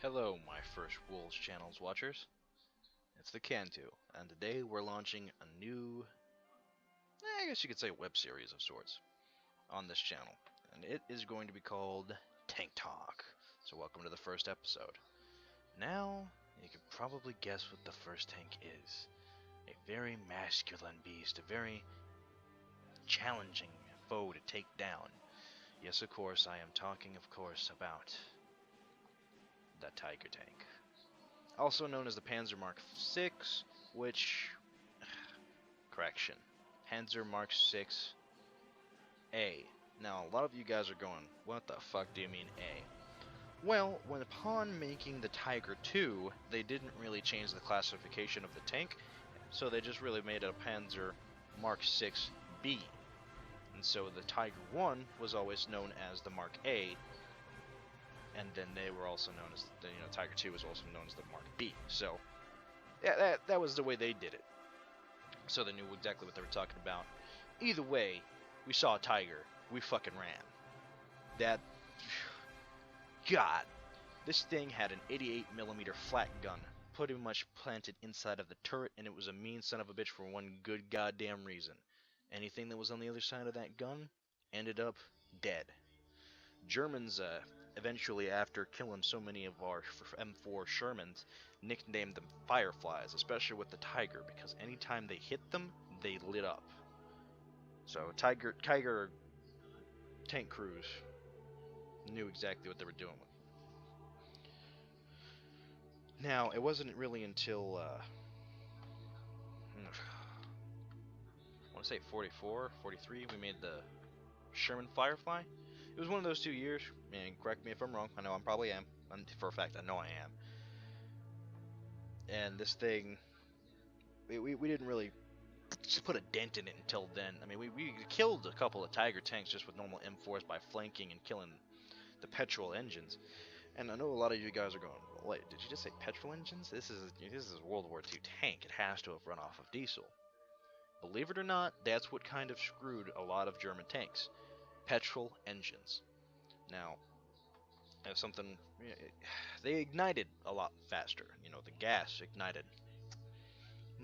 Hello, my First Wolves channel's watchers. It's the Cantu, and today we're launching a new, I guess you could say, web series of sorts on this channel, and it is going to be called Tank Talk. So welcome to the first episode. Now, you can probably guess what the first tank is. A very masculine beast, a very challenging foe to take down. Yes, of course, I am talking, about the Tiger Tank. Also known as the Panzer Mark VI, which... correction. Panzer Mark VI-A. Now, a lot of you guys are going, what the fuck do you mean A? Well, upon making the Tiger II, they didn't really change the classification of the tank, so they just really made it a Panzer Mark VI-B. And so the Tiger I was always known as the Mark A, and then they were also known as, Tiger II was also known as the Mark B. So, yeah, that was the way they did it. So they knew exactly what they were talking about. Either way, we saw a Tiger, we fucking ran. That, God, this thing had an 88mm flat gun, pretty much planted inside of the turret, and it was a mean son of a bitch for one good goddamn reason. Anything that was on the other side of that gun ended up dead. Germans, eventually, after killing so many of our M4 Shermans, nicknamed them Fireflies, especially with the Tiger, because anytime they hit them, they lit up. So Tiger tank crews knew exactly what they were doing with. Now, it wasn't really until, I want to say 44, 43, we made the Sherman Firefly. It was one of those 2 years, and correct me if I'm wrong, I know I probably am, for a fact I know I am. And this thing, we didn't really put a dent in it until then. I mean, we killed a couple of Tiger tanks just with normal M4s by flanking and killing the petrol engines. And I know a lot of you guys are going, wait, did you just say petrol engines? This is a World War II tank. It has to have run off of diesel. Believe it or not, that's what kind of screwed a lot of German tanks. Petrol engines. Now, something, they ignited a lot faster. The gas ignited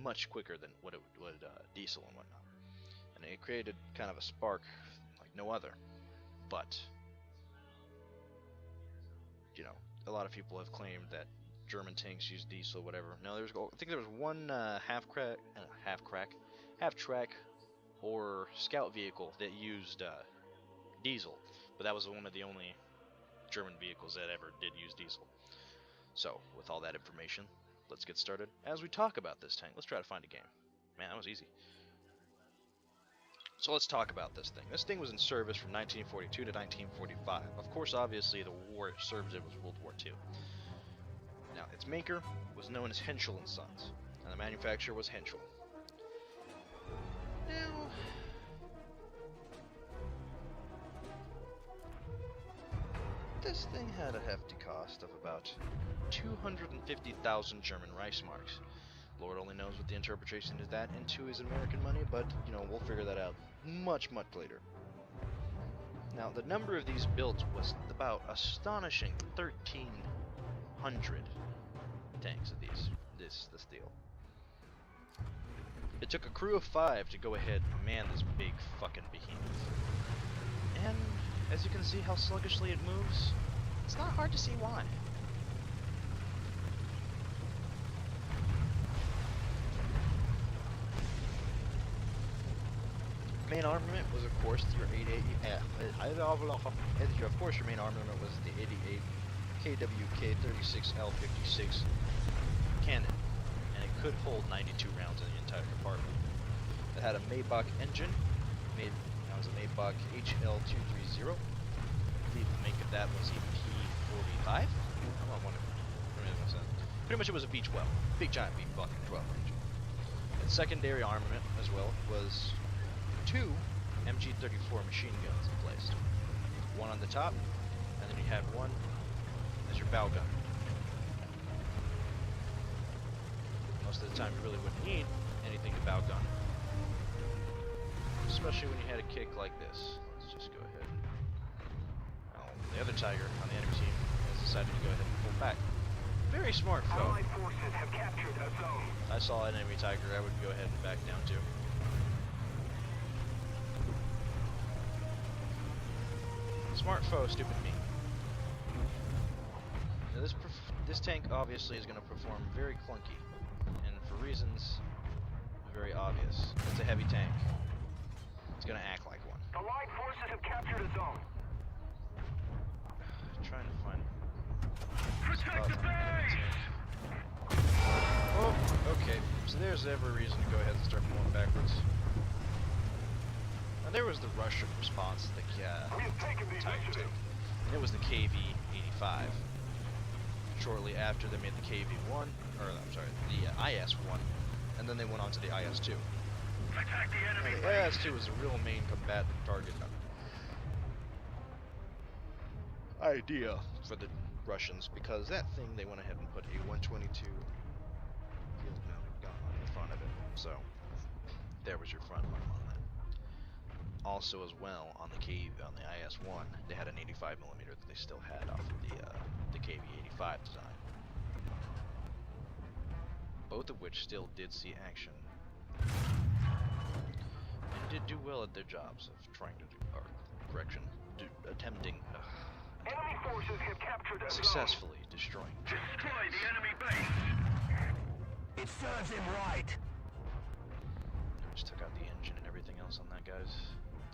much quicker than what it would diesel and whatnot, and it created kind of a spark like no other. But a lot of people have claimed that German tanks use diesel, whatever. No, I think there was one half track or scout vehicle that used diesel, but that was one of the only German vehicles that ever did use diesel. So, with all that information, let's get started. As we talk about this tank, let's try to find a game. Man, that was easy. So let's talk about this thing. This thing was in service from 1942 to 1945. Of course, obviously, the war it served was World War II. Now, its maker was known as Henschel & Sons, and the manufacturer was Henschel. Now, this thing had a hefty cost of about 250,000 German Reichsmarks. Lord only knows what the interpretation is that into is American money, but, we'll figure that out much, much later. Now, the number of these built was about astonishing 1,300 tanks of this deal. It took a crew of 5 to go ahead and man this big fucking behemoth. And as you can see how sluggishly it moves, it's not hard to see why. Main armament was, of course, your 88. Of course, your main armament was the 88 KWK 36L56 cannon, and it could hold 92 rounds in the entire compartment. It had a Maybach engine. It was a Maybach HL230. I believe the make of that was a P45. Pretty much it was a B12, big giant B-fucking 12 engine. And secondary armament as well was 2 MG34 machine guns placed. One on the top, and then you had one as your bow gun. Most of the time you really wouldn't need anything to bow gun, especially when you had a kick like this. Let's just go ahead. The other Tiger on the enemy team has decided to go ahead and pull back. Very smart foe. Allied forces have captured a zone. I saw an enemy tiger, I would go ahead and back down too. Smart foe, stupid me. Now this tank obviously is going to perform very clunky, and for reasons very obvious. It's a heavy tank. It's going to act like one. Allied forces have captured a zone. Trying to find. Protect the base! Oh, okay. So there's every reason to go ahead and start pulling backwards. Now there was the Russian response to the We have taken the Tiger initiative. tank. And it was the KV-85. Shortly after they made the KV-1, or I'm sorry, the IS-1, and then they went on to the IS-2. Attack the enemy The base. IS-2 was a real main combatant target idea for the Russians, because that thing they went ahead and put a 122 field mounted gun on the front of it. So there was your front line on that. Also, as well, on the IS-1, they had an 85mm that they still had off of the KV-85 design. Both of which still did see action and did do well at their jobs of trying to attempting Enemy forces have captured a successfully destroying. zone. Destroy the enemy base. It serves him right. Just took out the engine and everything else on that guy's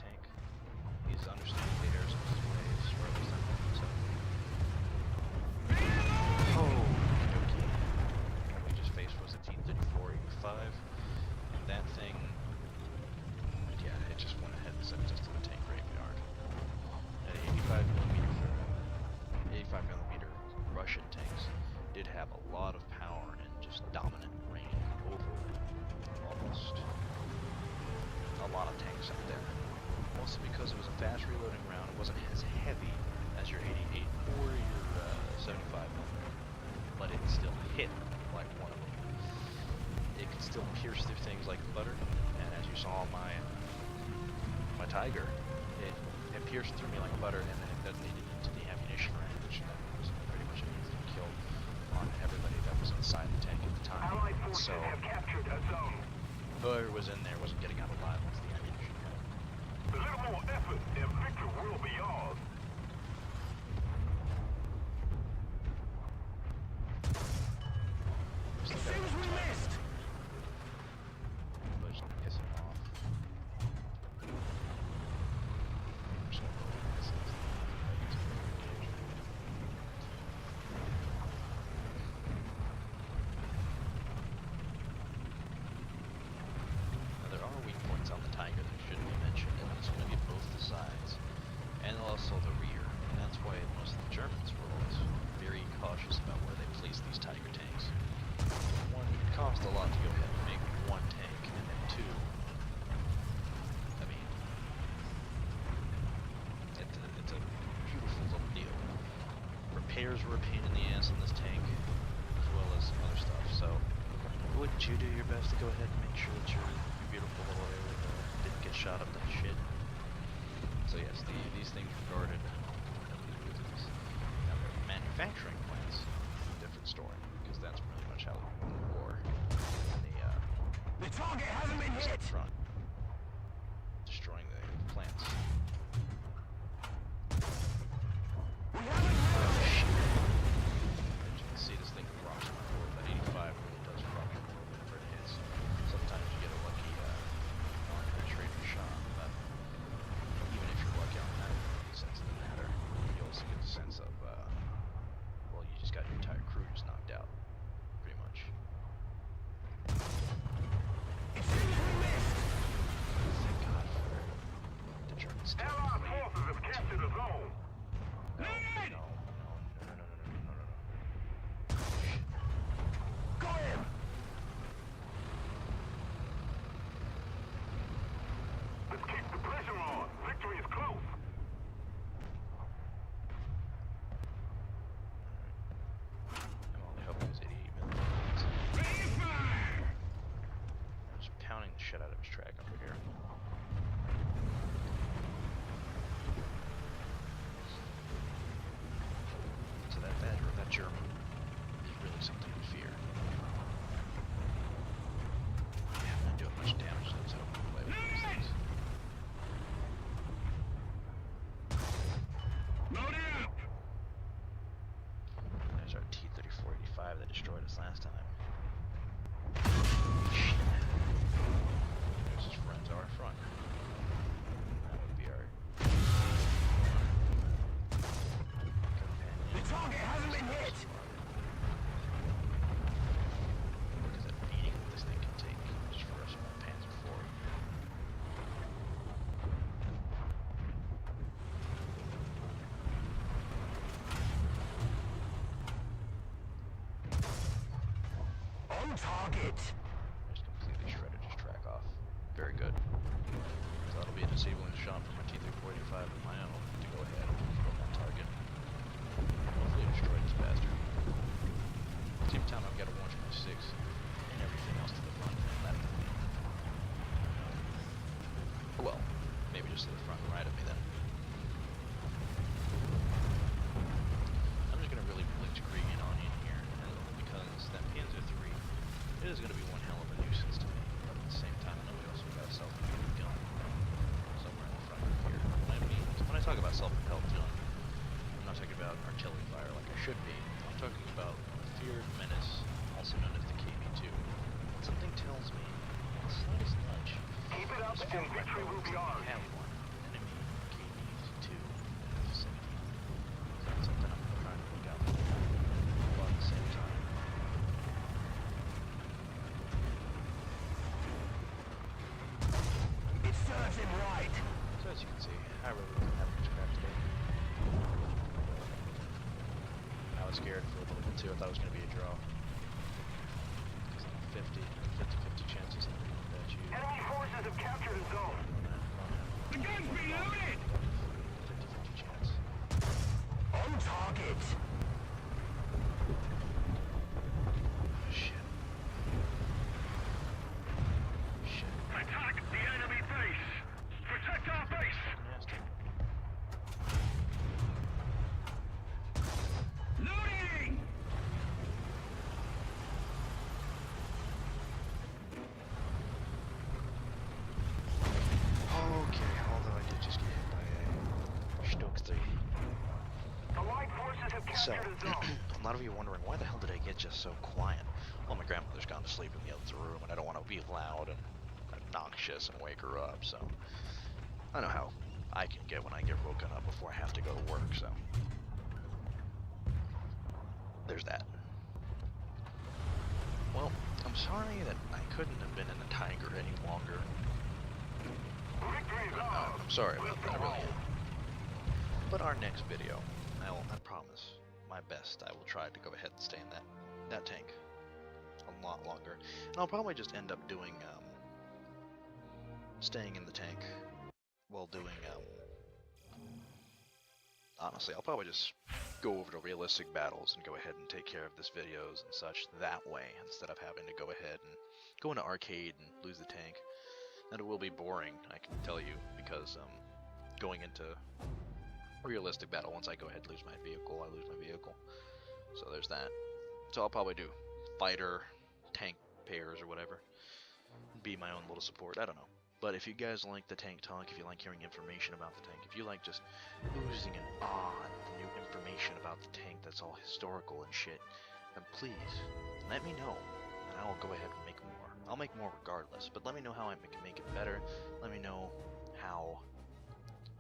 tank. He's understandably airs of his ways, or at least I'm hoping so. Oh, okay. What we just faced was a T-34-85, and that thing, yeah, it just went ahead and sent us to the tank graveyard. At 85mm Russian tanks did have a lot of power and just dominant range over almost a lot of tanks out there. Mostly because it was a fast reloading round, it wasn't as heavy as your 88 or your 75mm, but it still hit like one of them. It could still pierce through things like butter, and as you saw my Tiger, it pierced through me like butter, and then it detonated into the ammunition rack, which was pretty much an instant kill on everybody that was inside the tank at the time. Allied forces So have captured a zone. whoever was in there wasn't getting out alive once the ammunition ran. A little more effort and victory will be ours. Still As got soon as we missed. but just gonna piss him off. Just gonna go ahead and piss him off. Now there are weak points on the Tiger that shouldn't be mentioned, and it's going to be both the sides and also the rear. And that's why most of the Germans were always very cautious about where they place these Tiger tanks. One, it cost a lot to go ahead and make one tank, and then two, I mean, it's a beautiful little deal. Repairs were a pain in the ass on this tank, as well as some other stuff, so wouldn't you do your best to go ahead and make sure that your beautiful little area didn't get shot up like shit? So yes, these things were guarded. Now, the manufacturing plants, a different story, because that's pretty much how the war and The target hasn't been hit. front, destroying the plants. We haven't As you can see, this thing rocks my board. That 85 really does rock your board whenever it hits. Sometimes you get a lucky non-penetrating shot, but even if you're lucky on that, the sense of the matter, you also get the sense of, well, you just got your entire crew just knocked out, pretty much. As soon as we missed. Thank God for the Germans still Allied playing. forces have captured a zone. No. Got him. Let's keep the pressure on. Victory is close. I'm only hoping it's 88mm. Ready fire. I'm just pounding the shit out of his track over here. 45 that destroyed us last time. There's his friends our front. That would be our companion. The target hasn't been hit! Look at that beating that this thing can take just for a small Panzer IV. On target! Just completely shredded his track off. Very good. So that'll be a disabling shot from my T-3485 of my own to go ahead and kill that target. Hopefully destroy this bastard. Same time I've got to launch my 6 and everything else to the front and left. Well, maybe just to the front and right of me then. I'm just going to really blitzkrieg in on you here because that Panzer III, it is going to be one hell of a nuisance to me. But at the same time, I know we also got a self-propelled gun somewhere in the front here. When I talk about self-propelled gun, I'm not talking about artillery fire like I should be. I'm talking about a feared menace, also known as the KB-2. Something tells me, the slightest nudge, Keep it up and victory will be ours. have one enemy KB-2 vicinity. So that's something I'm trying to look out for. But at the same time, It serves him right. so as you can see, I really didn't have much crap today. I was scared for a little bit too. I thought it was going to be a draw. Because I'm 50 chances that you... Enemy forces have captured a zone. The gun's reloaded! 50-50 chance. On target. Shit. Shit. Attack the enemy base. Protect our base. Nasty. Loading! Okay, although I did just get hit by a Stuck 3. Allied forces have So, captured a zone. a lot of you are wondering, why the hell did I get just so quiet? Well, my grandmother's gone to sleep in the other room, and I don't want to be loud and obnoxious and wake her up, so... I know how I can get when I get woken up before I have to go to work, so... There's that. Well, I'm sorry that I couldn't have been in the Tiger any longer. Victory is ours. I'm sorry about that, I really am. But our next video, I promise, my best, I will try to go ahead and stay in that tank a lot longer. And I'll probably just end up doing, staying in the tank while doing, honestly, I'll probably just go over to realistic battles and go ahead and take care of this videos and such that way, instead of having to go ahead and go into arcade and lose the tank. And it will be boring, I can tell you, because going into realistic battle, once I go ahead and lose my vehicle, I lose my vehicle. So there's that. So I'll probably do fighter, tank pairs or whatever. Be my own little support, I don't know. But if you guys like the tank talk, if you like hearing information about the tank, if you like just oozing an awe and new information about the tank that's all historical and shit, then please, let me know, and I will go ahead and make more. I'll make more regardless, but let me know how I can make it better. Let me know how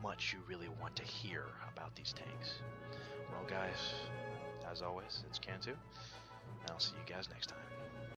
much you really want to hear about these tanks. Well guys, as always, it's Cantu, and I'll see you guys next time.